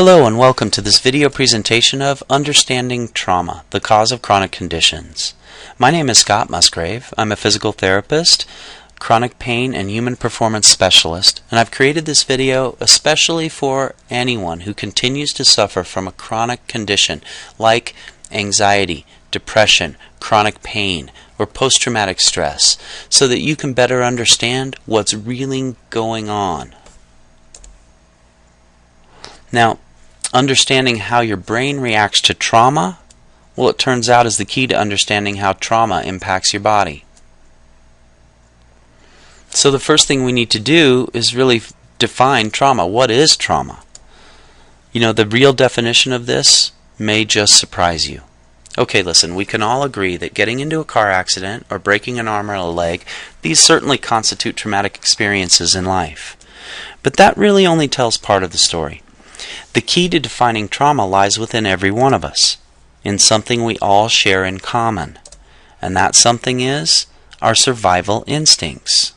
Hello and welcome to this video presentation of Understanding Trauma, the Cause of Chronic Conditions. My name is Scott Musgrave. I'm a physical therapist, chronic pain and human performance specialist, and I've created this video especially for anyone who continues to suffer from a chronic condition like anxiety, depression, chronic pain, or post-traumatic stress, so that you can better understand what's really going on. Now, understanding how your brain reacts to trauma, well, it turns out is the key to understanding how trauma impacts your body. So the first thing we need to do is really define trauma. What is trauma? You know, the real definition of this may just surprise you. Okay, listen, we can all agree that getting into a car accident or breaking an arm or a leg, these certainly constitute traumatic experiences in life. But that really only tells part of the story. The key to defining trauma lies within every one of us, in something we all share in common, and that something is our survival instincts.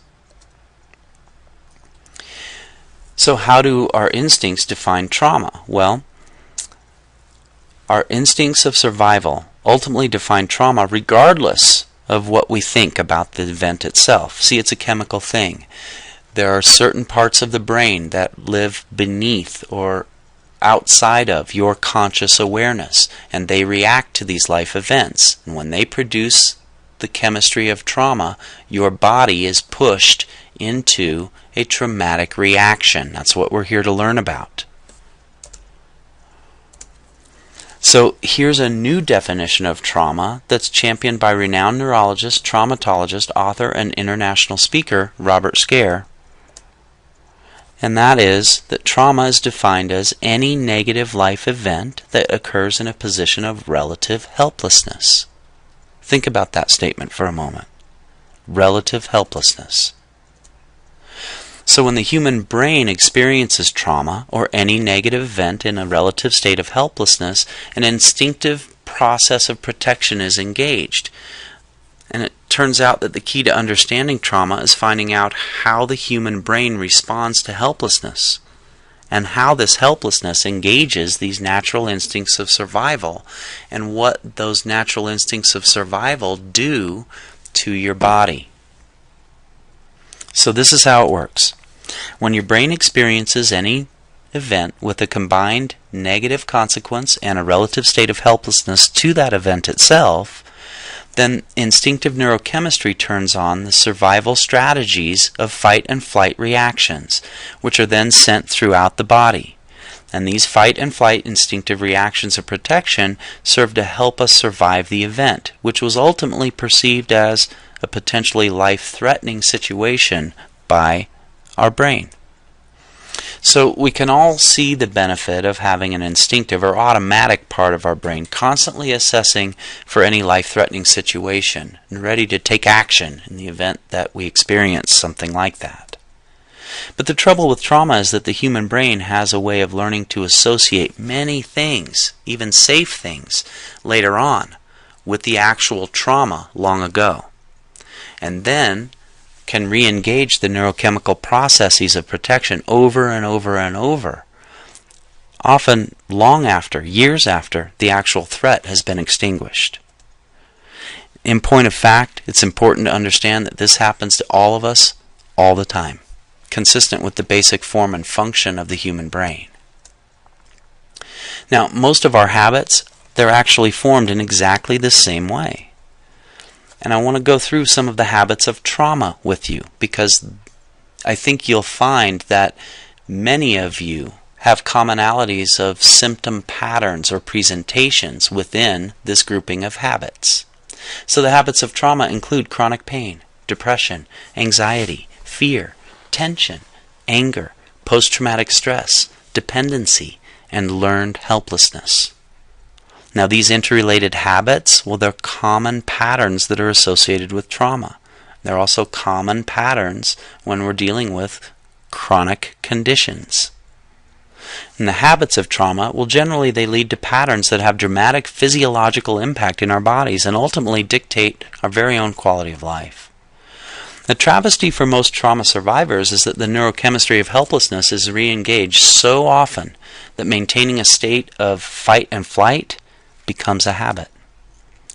So how do our instincts define trauma? Well, our instincts of survival ultimately define trauma regardless of what we think about the event itself. See, it's a chemical thing. There are certain parts of the brain that live beneath or outside of your conscious awareness, and they react to these life events. And when they produce the chemistry of trauma, your body is pushed into a traumatic reaction. That's what we're here to learn about. So here's a new definition of trauma that's championed by renowned neurologist, traumatologist, author, and international speaker Robert Scare. And that is that trauma is defined as any negative life event that occurs in a position of relative helplessness. Think about that statement for a moment. Relative helplessness. So when the human brain experiences trauma or any negative event in a relative state of helplessness, an instinctive process of protection is engaged. And it turns out that the key to understanding trauma is finding out how the human brain responds to helplessness and how this helplessness engages these natural instincts of survival and what those natural instincts of survival do to your body. So this is how it works. When your brain experiences any event with a combined negative consequence and a relative state of helplessness to that event itself, then instinctive neurochemistry turns on the survival strategies of fight and flight reactions, which are then sent throughout the body. And these fight and flight instinctive reactions of protection serve to help us survive the event, which was ultimately perceived as a potentially life-threatening situation by our brain. So we can all see the benefit of having an instinctive or automatic part of our brain constantly assessing for any life-threatening situation and ready to take action in the event that we experience something like that. But the trouble with trauma is that the human brain has a way of learning to associate many things, even safe things, later on with the actual trauma long ago, and then can re-engage the neurochemical processes of protection over and over and over, often long after, years after, the actual threat has been extinguished. In point of fact, it's important to understand that this happens to all of us all the time, consistent with the basic form and function of the human brain. Now, most of our habits, they're actually formed in exactly the same way. And I want to go through some of the habits of trauma with you, because I think you'll find that many of you have commonalities of symptom patterns or presentations within this grouping of habits. So the habits of trauma include chronic pain, depression, anxiety, fear, tension, anger, post-traumatic stress, dependency, and learned helplessness. Now, these interrelated habits, well, they're common patterns that are associated with trauma. They're also common patterns when we're dealing with chronic conditions. And the habits of trauma, well, generally they lead to patterns that have dramatic physiological impact in our bodies and ultimately dictate our very own quality of life. The travesty for most trauma survivors is that the neurochemistry of helplessness is re-engaged so often that maintaining a state of fight and flight becomes a habit.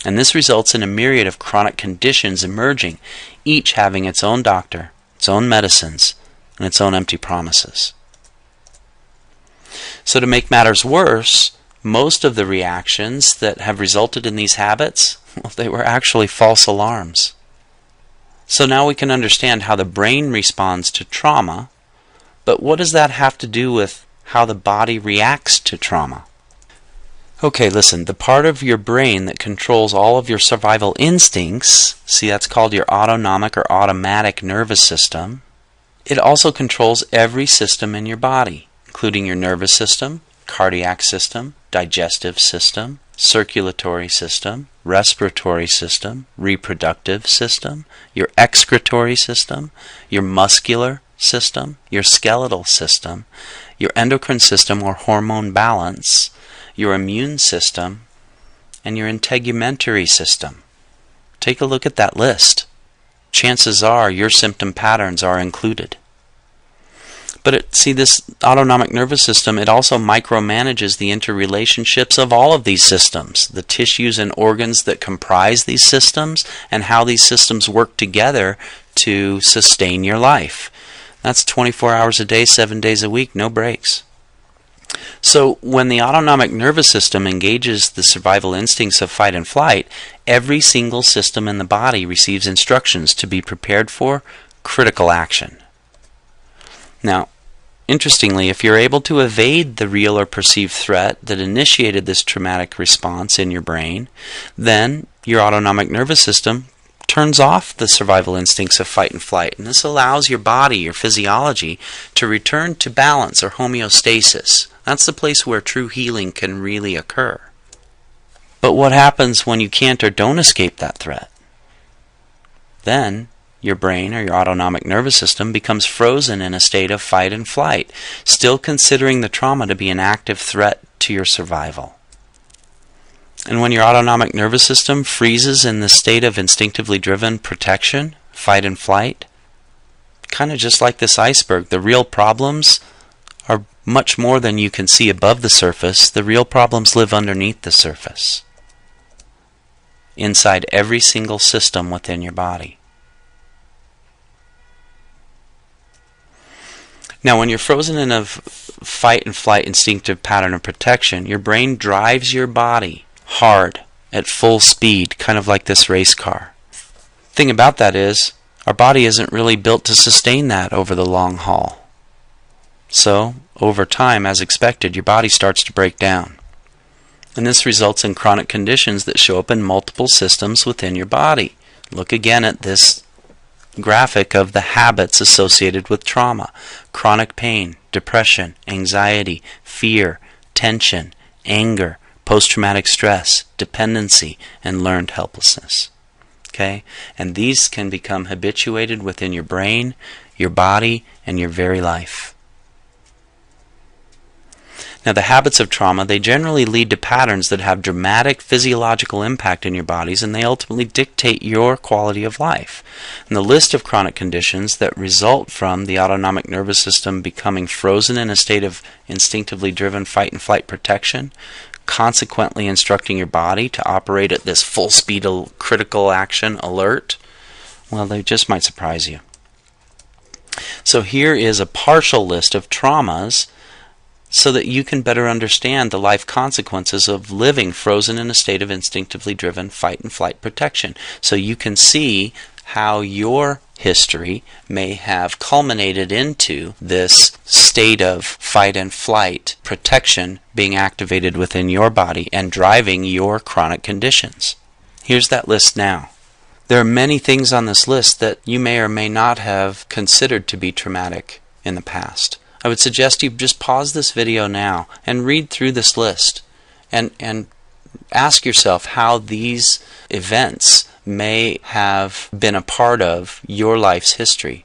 And this results in a myriad of chronic conditions emerging, each having its own doctor, its own medicines, and its own empty promises. So to make matters worse, most of the reactions that have resulted in these habits, well, they were actually false alarms. So now we can understand how the brain responds to trauma, but what does that have to do with how the body reacts to trauma? Okay, listen, the part of your brain that controls all of your survival instincts, see, that's called your autonomic or automatic nervous system, it also controls every system in your body, including your nervous system, cardiac system, digestive system, circulatory system, respiratory system, reproductive system, your excretory system, your muscular system, your skeletal system, your endocrine system or hormone balance, your immune system, and your integumentary system. Take a look at that list. Chances are your symptom patterns are included. But see, this autonomic nervous system, it also micromanages the interrelationships of all of these systems, the tissues and organs that comprise these systems, and how these systems work together to sustain your life. That's 24 hours a day, 7 days a week, no breaks. So when the autonomic nervous system engages the survival instincts of fight and flight, every single system in the body receives instructions to be prepared for critical action. Now, interestingly, if you're able to evade the real or perceived threat that initiated this traumatic response in your brain, then your autonomic nervous system turns off the survival instincts of fight and flight, and this allows your body, your physiology, to return to balance or homeostasis. That's the place where true healing can really occur. But what happens when you can't or don't escape that threat? Then your brain or your autonomic nervous system becomes frozen in a state of fight and flight, still considering the trauma to be an active threat to your survival. And when your autonomic nervous system freezes in the state of instinctively driven protection, fight and flight, kind of just like this iceberg, the real problems are much more than you can see above the surface. The real problems live underneath the surface, inside every single system within your body. Now, when you're frozen in a fight and flight instinctive pattern of protection, your brain drives your body hard at full speed, kind of like this race car. Thing about that is, our body isn't really built to sustain that over the long haul. So, over time, as expected, your body starts to break down. And this results in chronic conditions that show up in multiple systems within your body. Look again at this graphic of the habits associated with trauma: chronic pain, depression, anxiety, fear, tension, anger, post-traumatic stress, dependency, and learned helplessness. Okay? And these can become habituated within your brain, your body, and your very life. Now, the habits of trauma, they generally lead to patterns that have dramatic physiological impact in your bodies, and they ultimately dictate your quality of life. And the list of chronic conditions that result from the autonomic nervous system becoming frozen in a state of instinctively driven fight and flight protection, consequently instructing your body to operate at this full speed critical action alert, well, they just might surprise you. So here is a partial list of traumas so that you can better understand the life consequences of living frozen in a state of instinctively driven fight and flight protection. So you can see how your history may have culminated into this state of fight and flight protection being activated within your body and driving your chronic conditions. Here's that list now. There are many things on this list that you may or may not have considered to be traumatic in the past. I would suggest you just pause this video now and read through this list and ask yourself how these events may have been a part of your life's history.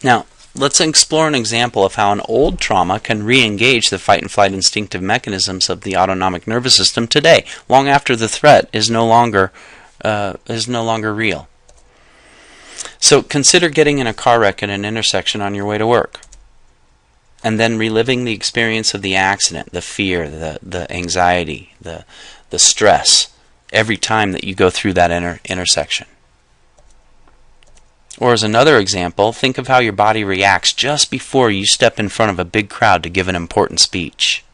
Now, let's explore an example of how an old trauma can re-engage the fight and flight instinctive mechanisms of the autonomic nervous system today, long after the threat is no longer real. So consider getting in a car wreck at an intersection on your way to work. and then reliving the experience of the accident, the fear, the anxiety, the stress, every time that you go through that intersection. Or as another example, think of how your body reacts just before you step in front of a big crowd to give an important speech.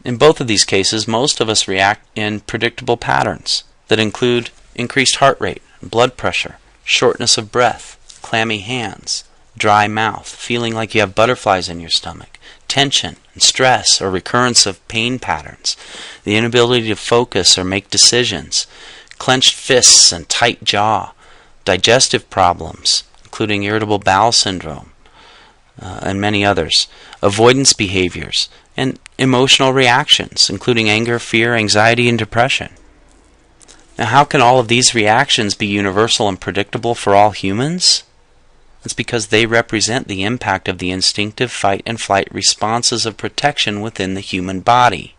In both of these cases, most of us react in predictable patterns that include increased heart rate, blood pressure, shortness of breath, clammy hands, dry mouth, feeling like you have butterflies in your stomach, tension and stress or recurrence of pain patterns, the inability to focus or make decisions, clenched fists and tight jaw, digestive problems, including irritable bowel syndrome, and many others, avoidance behaviors, and emotional reactions, including anger, fear, anxiety, and depression. Now, how can all of these reactions be universal and predictable for all humans? It's because they represent the impact of the instinctive fight and flight responses of protection within the human body.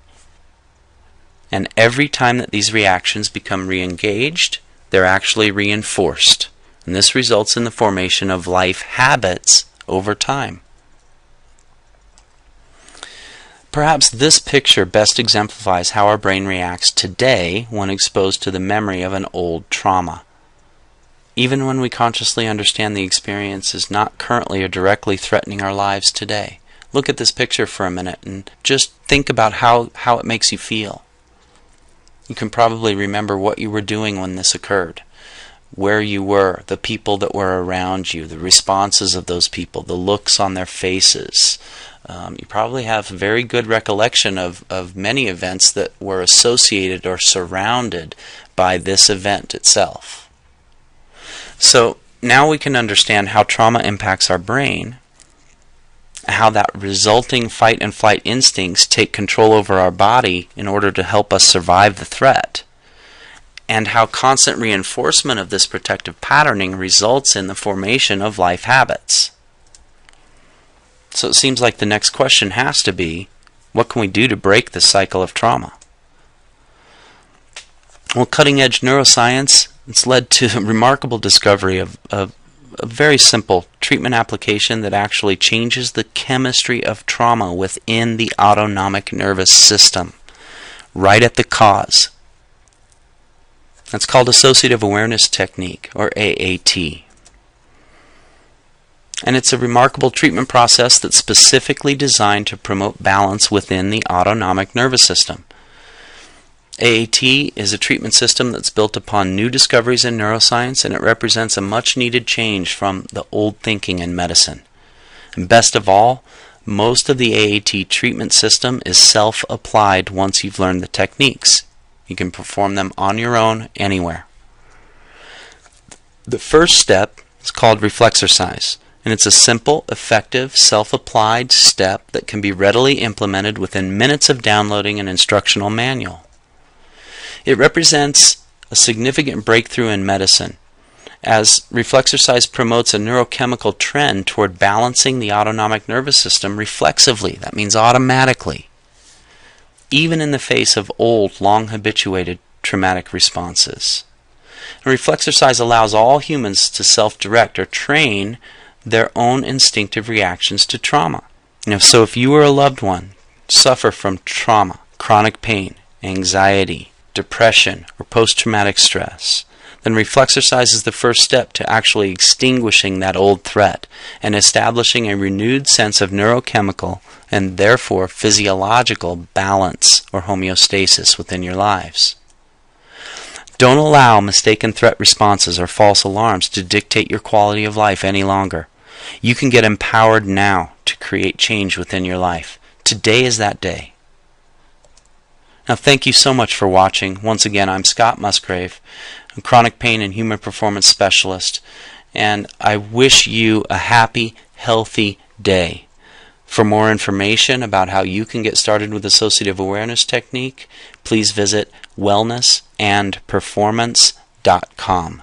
And every time that these reactions become re-engaged, they're actually reinforced. And this results in the formation of life habits over time. Perhaps this picture best exemplifies how our brain reacts today when exposed to the memory of an old trauma. Even when we consciously understand the experience is not currently or directly threatening our lives today. Look at this picture for a minute and just think about how it makes you feel. You can probably remember what you were doing when this occurred, where you were, the people that were around you, the responses of those people, the looks on their faces. You probably have a very good recollection of many events that were associated or surrounded by this event itself. So now we can understand how trauma impacts our brain, how that resulting fight and flight instincts take control over our body in order to help us survive the threat, and how constant reinforcement of this protective patterning results in the formation of life habits. So it seems like the next question has to be, what can we do to break the cycle of trauma? Well, cutting-edge neuroscience, it's led to a remarkable discovery of a very simple treatment application that actually changes the chemistry of trauma within the autonomic nervous system, right at the cause. That's called Associative Awareness Technique, or AAT. And it's a remarkable treatment process that's specifically designed to promote balance within the autonomic nervous system. AAT is a treatment system that's built upon new discoveries in neuroscience, and it represents a much-needed change from the old thinking in medicine. And best of all, most of the AAT treatment system is self-applied once you've learned the techniques. You can perform them on your own anywhere. The first step is called Reflexercise, and it's a simple, effective, self-applied step that can be readily implemented within minutes of downloading an instructional manual. It represents a significant breakthrough in medicine, as Reflexercise promotes a neurochemical trend toward balancing the autonomic nervous system reflexively. That means automatically, even in the face of old, long-habituated traumatic responses. And Reflexercise allows all humans to self-direct or train their own instinctive reactions to trauma. So if you or a loved one suffer from trauma, chronic pain, anxiety, depression, or post-traumatic stress, then Reflexercise is the first step to actually extinguishing that old threat and establishing a renewed sense of neurochemical and therefore physiological balance or homeostasis within your lives. Don't allow mistaken threat responses or false alarms to dictate your quality of life any longer. You can get empowered now to create change within your life. Today is that day. Now, thank you so much for watching. Once again, I'm Scott Musgrave, a chronic pain and human performance specialist, and I wish you a happy, healthy day. For more information about how you can get started with Associative Awareness Technique, please visit wellnessandperformance.com.